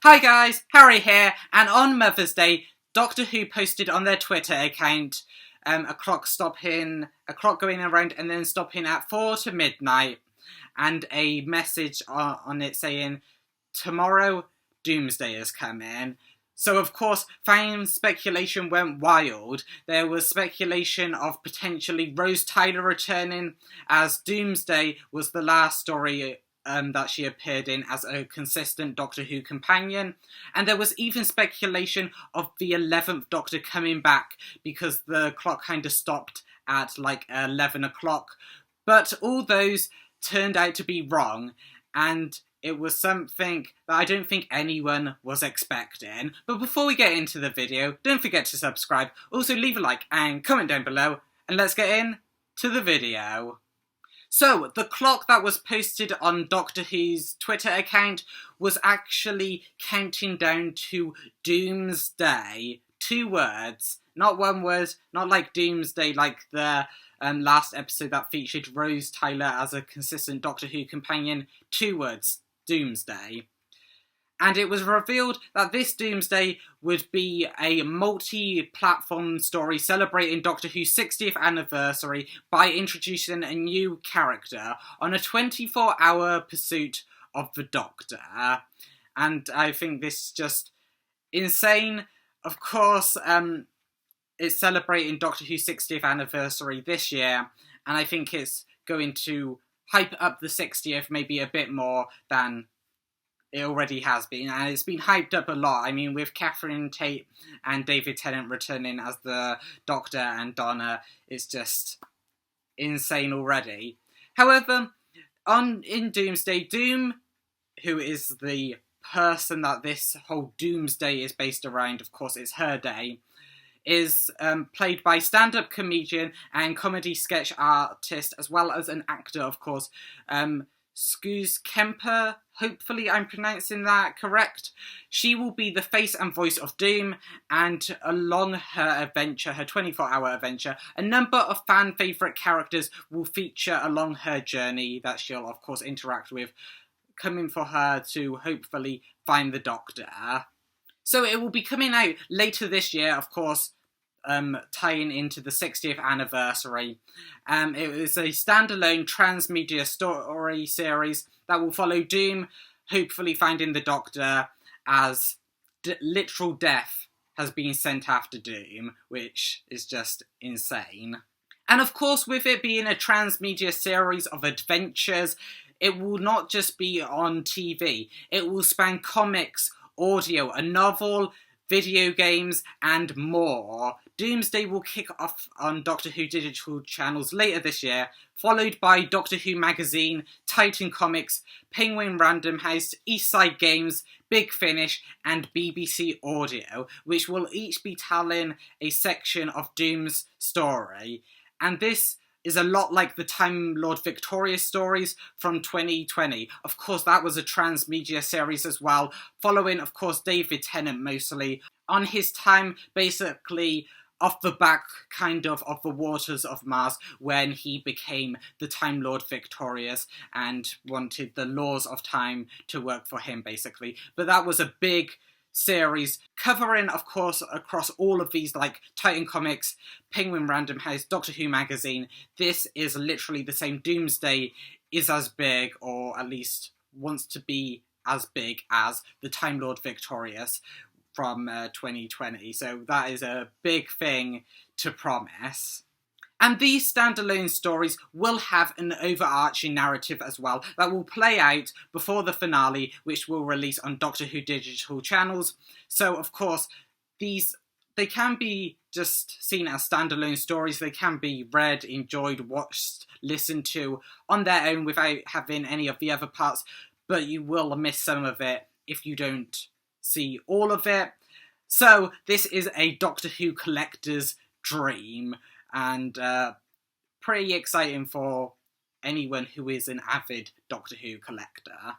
Hi guys, Harry here, and on Mother's Day, Doctor Who posted on their Twitter account a clock going around and then stopping at 4 to midnight, and a message on it saying, tomorrow Doomsday is coming. So of course, fan speculation went wild. There was speculation of potentially Rose Tyler returning, as Doomsday was the last story that she appeared in as a consistent Doctor Who companion. And there was even speculation of the 11th Doctor coming back because the clock kind of stopped at like 11 o'clock. But all those turned out to be wrong, and it was something that I don't think anyone was expecting. But before we get into the video, don't forget to subscribe. Also leave a like and comment down below, and let's get into the video. So, the clock that was posted on Doctor Who's Twitter account was actually counting down to Doomsday. 2 words, not 1 word, not like Doomsday like the last episode that featured Rose Tyler as a consistent Doctor Who companion. 2 words, Doomsday. And it was revealed that this Doomsday would be a multi-platform story celebrating Doctor Who's 60th anniversary by introducing a new character on a 24-hour pursuit of the Doctor. And I think this is just insane. Of course, it's celebrating Doctor Who's 60th anniversary this year, and I think it's going to hype up the 60th maybe a bit more than it already has been, and it's been hyped up a lot. I mean, with Catherine Tate and David Tennant returning as the Doctor and Donna, it's just insane already. However, in Doomsday, Doom, who is the person that this whole Doomsday is based around, of course it's her day, is played by stand-up comedian and comedy sketch artist, as well as an actor, of course, Skuz Kemper. Hopefully I'm pronouncing that correct. She will be the face and voice of Doom, and along her adventure, her 24-hour adventure, a number of fan favourite characters will feature along her journey that she'll of course interact with, coming for her to hopefully find the Doctor. So it will be coming out later this year, of course, tying into the 60th anniversary. It is a standalone transmedia story series that will follow Doom, hopefully finding the Doctor as literal death has been sent after Doom, which is just insane. And of course, with it being a transmedia series of adventures, it will not just be on TV. It will span comics, audio, a novel, video games, and more. Doomsday will kick off on Doctor Who digital channels later this year, followed by Doctor Who Magazine, Titan Comics, Penguin Random House, Eastside Games, Big Finish, and BBC Audio, which will each be telling a section of Doom's story. And this is a lot like the Time Lord Victorious stories from 2020. Of course, that was a transmedia series as well, following, of course, David Tennant mostly on his time, basically off the back kind of the waters of Mars, when he became the Time Lord Victorious and wanted the laws of time to work for him, basically. But that was a big series covering, of course, across all of these, like Titan Comics, Penguin Random House, Doctor Who Magazine. This is literally the same. Doomsday is as big, or at least wants to be as big as the Time Lord Victorious from 2020. So that is a big thing to promise. And these standalone stories will have an overarching narrative as well that will play out before the finale, which will release on Doctor Who digital channels. So, of course, they can be just seen as standalone stories. They can be read, enjoyed, watched, listened to on their own without having any of the other parts, but you will miss some of it if you don't see all of it. So, this is a Doctor Who collector's dream, and pretty exciting for anyone who is an avid Doctor Who collector.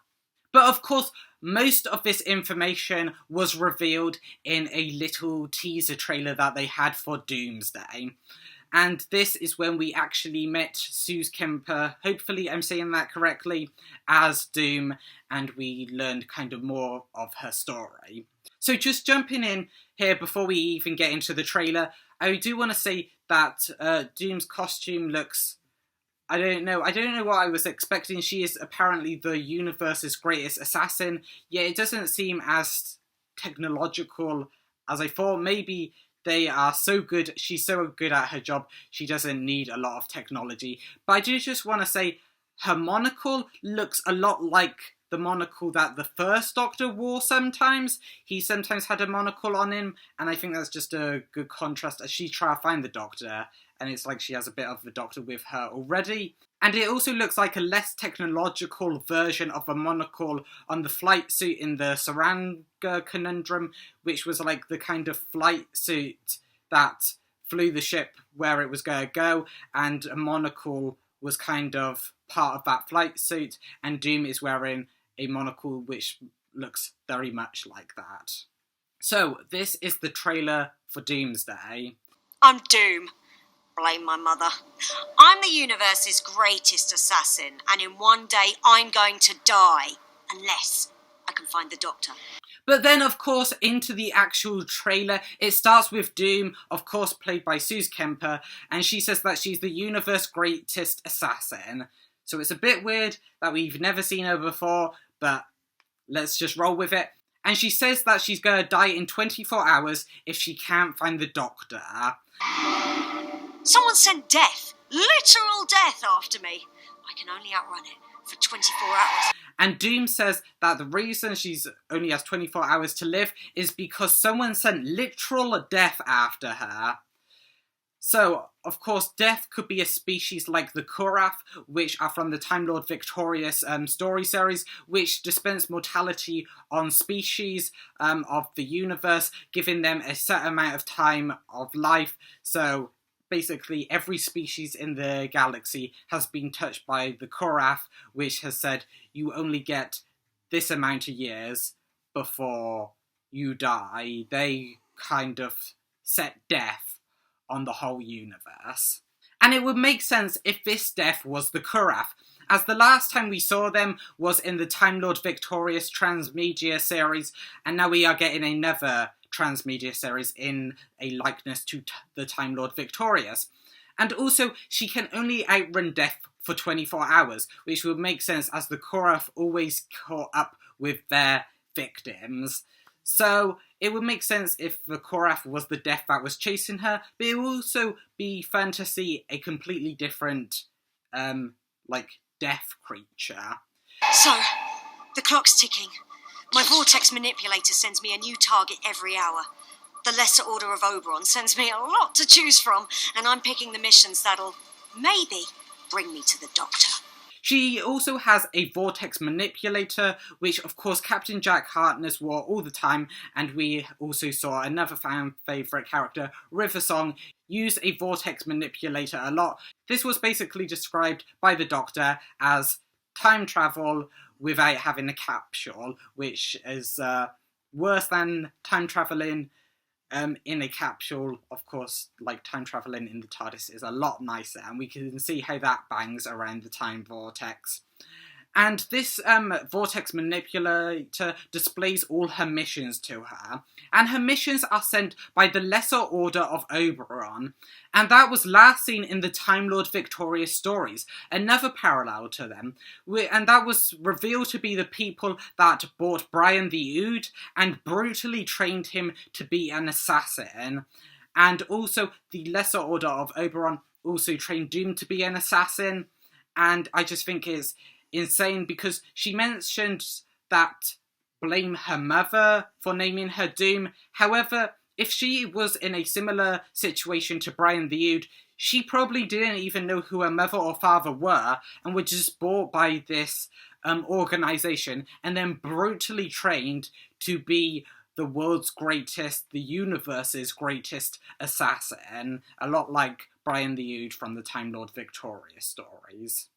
But of course, most of this information was revealed in a little teaser trailer that they had for Doomsday. And this is when we actually met Suze Kemper, hopefully I'm saying that correctly, as Doom, and we learned kind of more of her story. So just jumping in here before we even get into the trailer, I do want to say that Doom's costume looks... I don't know what I was expecting. She is apparently the universe's greatest assassin, yet it doesn't seem as technological as I thought. Maybe they are so good, she's so good at her job, she doesn't need a lot of technology. But I do just want to say, her monocle looks a lot like the monocle that the first Doctor wore sometimes. He sometimes had a monocle on him, and I think that's just a good contrast as she tries to find the Doctor, and it's like she has a bit of the Doctor with her already. And it also looks like a less technological version of a monocle on the flight suit in the Saranga Conundrum, which was like the kind of flight suit that flew the ship where it was going to go, and a monocle was kind of part of that flight suit, and Doom is wearing a monocle which looks very much like that. So, this is the trailer for Doomsday. I'm Doom. Blame my mother. I'm the universe's greatest assassin, and in one day I'm going to die, unless I can find the Doctor. But then, of course, into the actual trailer, it starts with Doom, of course played by Suze Kemper, and she says that she's the universe's greatest assassin. So it's a bit weird that we've never seen her before, but let's just roll with it. And she says that she's going to die in 24 hours if she can't find the Doctor. Someone sent death, literal death, after me. I can only outrun it for 24 hours. And Doom says that the reason she's only has 24 hours to live is because someone sent literal death after her. So, of course, death could be a species like the Kurath, which are from the Time Lord Victorious story series, which dispense mortality on species of the universe, giving them a set amount of time of life. So, basically, every species in the galaxy has been touched by the Kurath, which has said you only get this amount of years before you die. They kind of set death on the whole universe. And it would make sense if this death was the Kurath, as the last time we saw them was in the Time Lord Victorious Transmedia series, and now we are getting another Transmedia series in a likeness to the Time Lord Victorious. And also, she can only outrun death for 24 hours, which would make sense as the Kurath always caught up with their victims. So, it would make sense if the Kurath was the death that was chasing her, but it would also be fun to see a completely different, death creature. So, the clock's ticking. My vortex manipulator sends me a new target every hour. The Lesser Order of Oberon sends me a lot to choose from, and I'm picking the missions that'll, maybe, bring me to the Doctor. She also has a vortex manipulator, which of course Captain Jack Harkness wore all the time, and we also saw another fan favourite character, River Song, use a vortex manipulator a lot. This was basically described by the Doctor as time travel without having a capsule, which is worse than time travelling in a capsule. Of course, like time travelling in the TARDIS is a lot nicer, and we can see how that bangs around the time vortex. And this vortex manipulator displays all her missions to her. And her missions are sent by the Lesser Order of Oberon. And that was last seen in the Time Lord Victorious stories, another parallel to them. And that was revealed to be the people that bought Brian the Ood and brutally trained him to be an assassin. And also, the Lesser Order of Oberon also trained Doom to be an assassin. And I just think it's insane because she mentioned that blame her mother for naming her Doom. However, if she was in a similar situation to Brian the Ood, she probably didn't even know who her mother or father were and were just bought by this organisation and then brutally trained to be the world's greatest, the universe's greatest assassin, a lot like Brian the Ood from the Time Lord Victorious stories.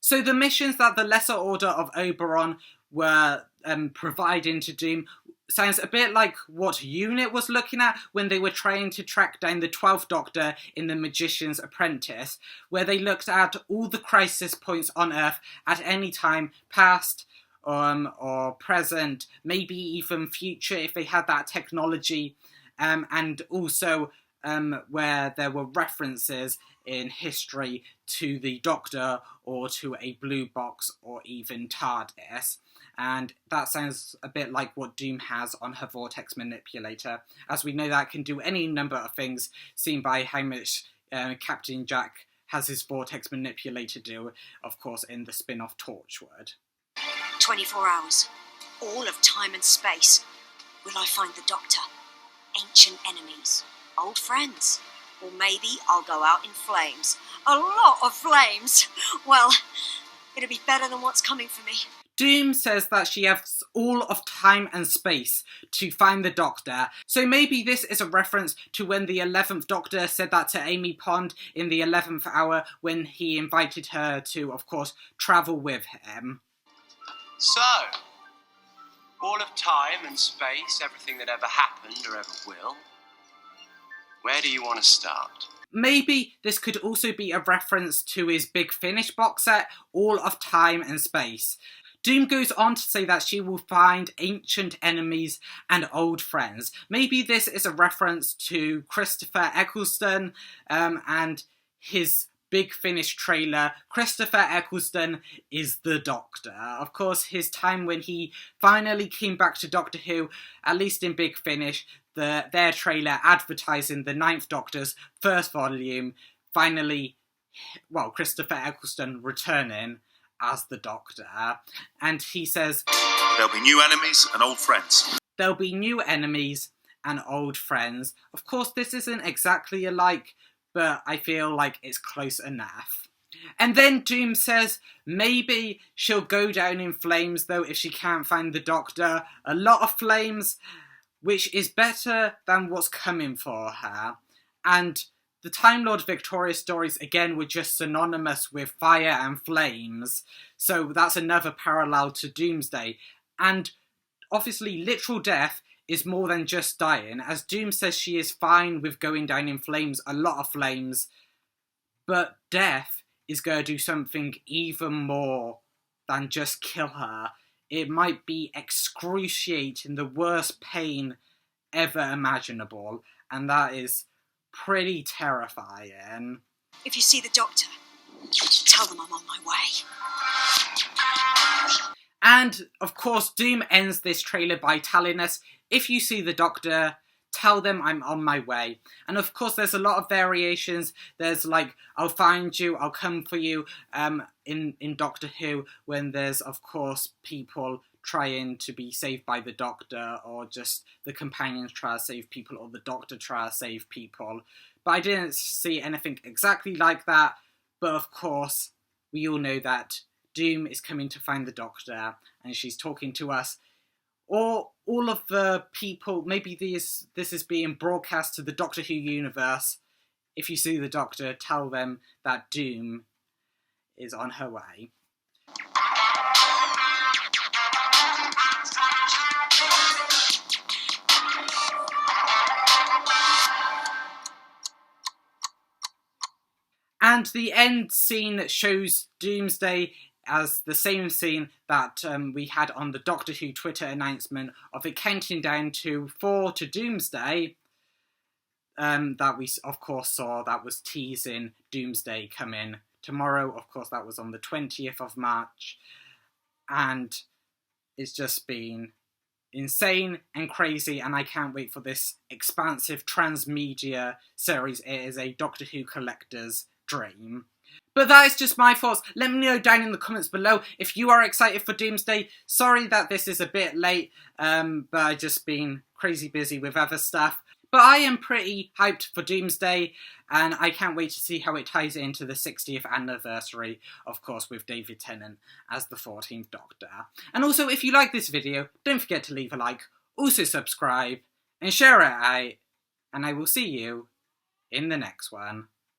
So the missions that the Lesser Order of Oberon were providing to Doom sounds a bit like what UNIT was looking at when they were trying to track down the 12th Doctor in The Magician's Apprentice, where they looked at all the crisis points on Earth at any time, past or present, maybe even future if they had that technology, and also where there were references in history to the Doctor or to a blue box or even TARDIS. And that sounds a bit like what Doom has on her vortex manipulator, as we know that can do any number of things, seen by how much Captain Jack has his vortex manipulator do, of course, in the spin-off Torchwood. 24 hours, all of time and space. Will I find the Doctor? Ancient enemies, old friends, or maybe I'll go out in flames. A lot of flames! Well, it'll be better than what's coming for me. Doom says that she has all of time and space to find the Doctor, so maybe this is a reference to when the 11th Doctor said that to Amy Pond in the 11th hour when he invited her to, of course, travel with him. So, all of time and space, everything that ever happened or ever will, where do you want to start? Maybe this could also be a reference to his Big Finish box set, All of Time and Space. Doom goes on to say that she will find ancient enemies and old friends. Maybe this is a reference to Christopher Eccleston and his Big Finish trailer. Christopher Eccleston is the Doctor. Of course, his time when he finally came back to Doctor Who, at least in Big Finish, their trailer advertising the 9th Doctor's first volume, finally, well, Christopher Eccleston returning as the Doctor, and he says, "There'll be new enemies and old friends." There'll be new enemies and old friends. Of course, this isn't exactly alike, but I feel like it's close enough. And then Doom says maybe she'll go down in flames, though, if she can't find the Doctor. A lot of flames, which is better than what's coming for her. And the Time Lord Victoria stories, again, were just synonymous with fire and flames. So that's another parallel to Doomsday. And obviously, literal death is more than just dying. As Doom says, she is fine with going down in flames, a lot of flames. But death is going to do something even more than just kill her. It might be excruciating, the worst pain ever imaginable. And that is pretty terrifying. If you see the Doctor, tell them I'm on my way. And, of course, Doom ends this trailer by telling us, if you see the Doctor, tell them I'm on my way. And, of course, there's a lot of variations. There's, like, I'll find you, I'll come for you, in Doctor Who, when there's, of course, people trying to be saved by the Doctor, or just the companions try to save people, or the Doctor try to save people. But I didn't see anything exactly like that. But of course, we all know that Doom is coming to find the Doctor, and she's talking to us. Or all of the people, maybe this is being broadcast to the Doctor Who universe. If you see the Doctor, tell them that Doom is on her way. And the end scene shows Doomsday as the same scene that we had on the Doctor Who Twitter announcement of it counting down to 4 to Doomsday. That we, of course, saw that was teasing Doomsday coming tomorrow. Of course, that was on the 20th of March. And it's just been insane and crazy, and I can't wait for this expansive transmedia series. It is a Doctor Who collector's dream. But that is just my thoughts. Let me know down in the comments below if you are excited for Doomsday. Sorry that this is a bit late, but I've just been crazy busy with other stuff. But I am pretty hyped for Doomsday, and I can't wait to see how it ties into the 60th anniversary, of course, with David Tennant as the 14th Doctor. And also, if you like this video, don't forget to leave a like, also subscribe, and share it out, and I will see you in the next one.